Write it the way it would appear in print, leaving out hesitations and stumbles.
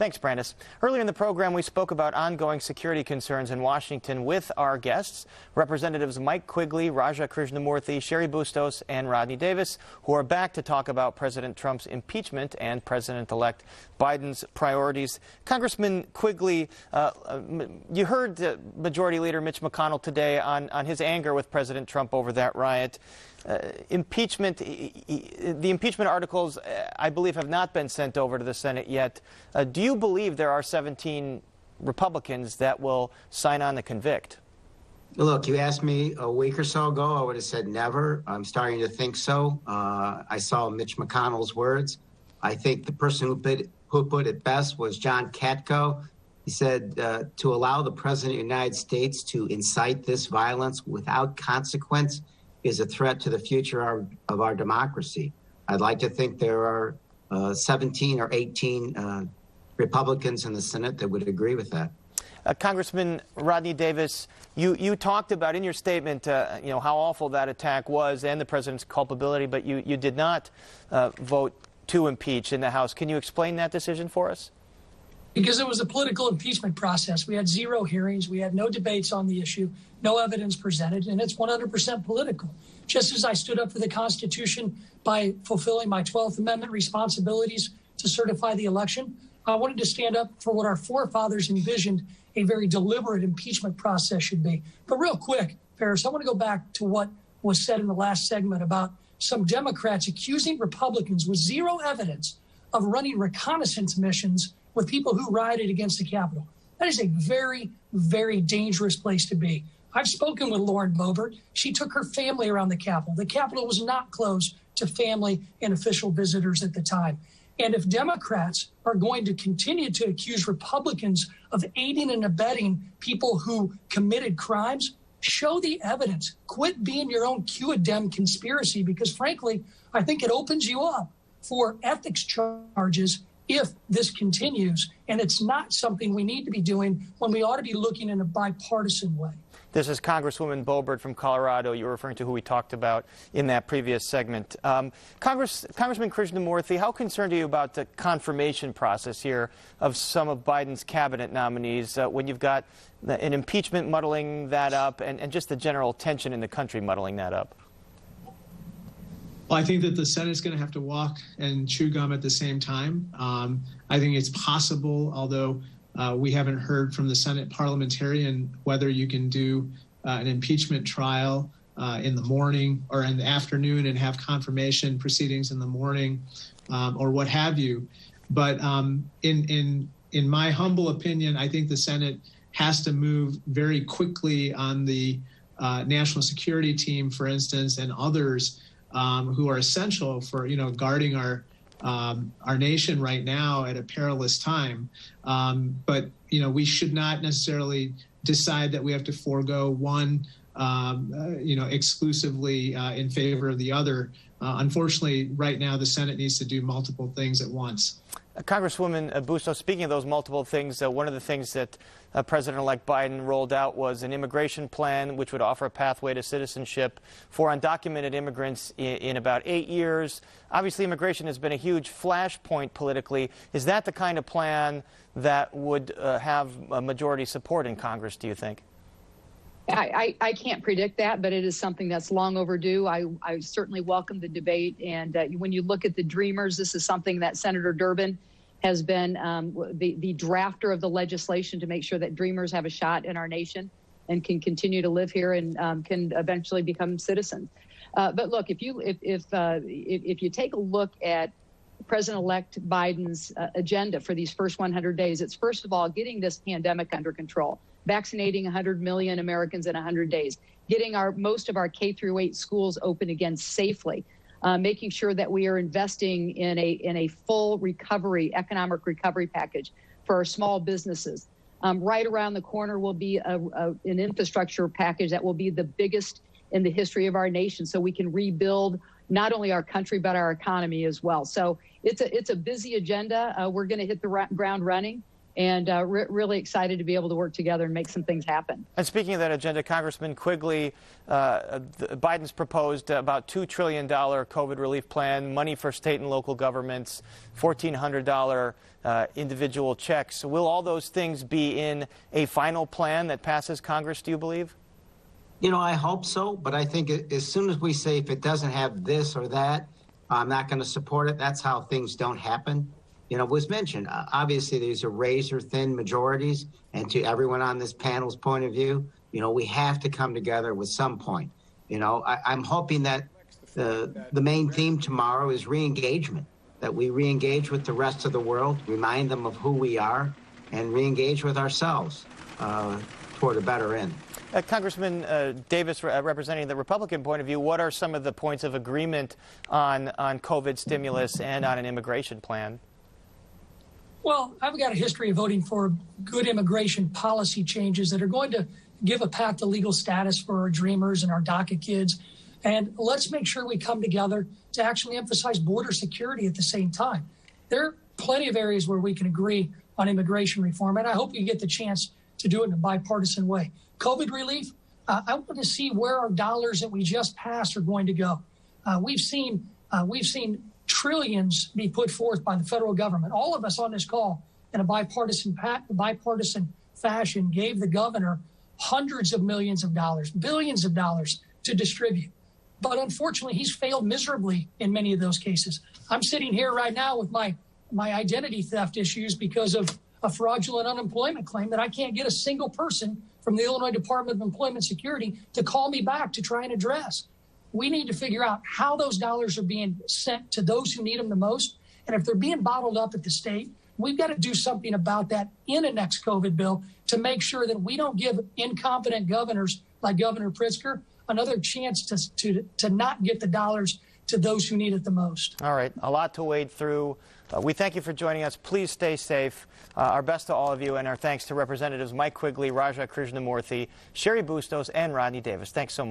Thanks, Brandis. Earlier in the program, we spoke about ongoing security concerns in Washington with our guests, Representatives Mike Quigley, Raja Krishnamoorthi, Sherry Bustos, and Rodney Davis, who are back to talk about President Trump's impeachment and President-elect Biden's priorities. Congressman Quigley, you heard Majority Leader Mitch McConnell today on his anger with President Trump over that riot. Impeachment, the impeachment articles, I believe, have not been sent over to the Senate yet. Do you believe there are 17 Republicans that will sign on to convict? Look, you asked me a week or so ago, I would have said never. I'm starting to think so. I saw Mitch McConnell's words. I think the person who put it best was John Katko. He said to allow the President of the United States to incite this violence without consequence is a threat to the future of our democracy. I'd like to think there are 17 or 18 Republicans in the Senate that would agree with that. Congressman Rodney Davis, you talked about in your statement, how awful that attack was and the president's culpability, but you did not vote to impeach in the House. Can you explain that decision for us? Because it was a political impeachment process. We had 0 hearings. We had no debates on the issue, no evidence presented, and it's 100% political. Just as I stood up for the Constitution by fulfilling my 12th Amendment responsibilities to certify the election, I wanted to stand up for what our forefathers envisioned a very deliberate impeachment process should be. But real quick, Ferris, I want to go back to what was said in the last segment about some Democrats accusing Republicans with 0 evidence of running reconnaissance missions with people who rioted against the Capitol. That is a very, very dangerous place to be. I've spoken with Lauren Boebert. She took her family around the Capitol. The Capitol was not closed to family and official visitors at the time. And if Democrats are going to continue to accuse Republicans of aiding and abetting people who committed crimes, show the evidence. Quit being your own Q-a-dem conspiracy, because frankly, I think it opens you up for ethics charges if this continues, and it's not something we need to be doing when we ought to be looking in a bipartisan way. This is Congresswoman Boebert from Colorado. You're referring to who we talked about in that previous segment. Congressman Krishnamoorthi, how concerned are you about the confirmation process here of some of Biden's cabinet nominees when you've got an impeachment muddling that up and just the general tension in the country muddling that up? Well, I think that the Senate's going to have to walk and chew gum at the same time. I think it's possible, although we haven't heard from the Senate parliamentarian whether you can do an impeachment trial in the morning or in the afternoon and have confirmation proceedings in the morning or what have you. But in my humble opinion, I think the Senate has to move very quickly on the national security team, for instance, and others who are essential for, guarding our nation right now at a perilous time. But, we should not necessarily decide that we have to forego one, exclusively in favor of the other. Unfortunately, right now, the Senate needs to do multiple things at once. Congresswoman Bustos, speaking of those multiple things, one of the things that President-elect Biden rolled out was an immigration plan which would offer a pathway to citizenship for undocumented immigrants in about 8 years. Obviously, immigration has been a huge flashpoint politically. Is that the kind of plan that would have a majority support in Congress, do you think? I can't predict that, but it is something that's long overdue. I certainly welcome the debate. And when you look at the Dreamers, this is something that Senator Durbin has been the drafter of the legislation to make sure that Dreamers have a shot in our nation and can continue to live here and can eventually become citizens. But look, if you take a look at President-elect Biden's agenda for these first 100 days, it's first of all getting this pandemic under control. Vaccinating 100 million Americans in 100 days, getting most of our K-8 schools open again safely, making sure that we are investing in a full recovery, economic recovery package for our small businesses. Right around the corner will be an infrastructure package that will be the biggest in the history of our nation, so we can rebuild not only our country but our economy as well. So it's a busy agenda. We're going to hit the ground running. and really excited to be able to work together and make some things happen. And speaking of that agenda, Congressman Quigley, Biden's proposed about $2 trillion COVID relief plan, money for state and local governments, $1,400 individual checks. Will all those things be in a final plan that passes Congress, do you believe? You know, I hope so, but I think as soon as we say if it doesn't have this or that, I'm not going to support it. That's how things don't happen. You know, it was mentioned, obviously these are razor-thin majorities, and to everyone on this panel's point of view, you know, we have to come together with some point. You know, I'm hoping that the main theme tomorrow is re-engagement, that we re-engage with the rest of the world, remind them of who we are, and re-engage with ourselves toward a better end. Congressman Davis, representing the Republican point of view, what are some of the points of agreement on COVID stimulus and on an immigration plan? Well, I've got a history of voting for good immigration policy changes that are going to give a path to legal status for our dreamers and our DACA kids. And let's make sure we come together to actually emphasize border security at the same time. There are plenty of areas where we can agree on immigration reform, and I hope we get the chance to do it in a bipartisan way. COVID relief, I want to see where our dollars that we just passed are going to go. We've seen trillions be put forth by the federal government. All of us on this call in a bipartisan fashion gave the governor hundreds of millions of dollars, billions of dollars to distribute. But unfortunately, he's failed miserably in many of those cases. I'm sitting here right now with my identity theft issues because of a fraudulent unemployment claim that I can't get a single person from the Illinois Department of Employment Security to call me back to try and address. We need to figure out how those dollars are being sent to those who need them the most. And if they're being bottled up at the state, we've got to do something about that in a next COVID bill to make sure that we don't give incompetent governors like Governor Pritzker another chance to not get the dollars to those who need it the most. All right, a lot to wade through. We thank you for joining us. Please stay safe. Our best to all of you, and our thanks to Representatives Mike Quigley, Raja Krishnamoorthi, Sherry Bustos, and Rodney Davis. Thanks so much.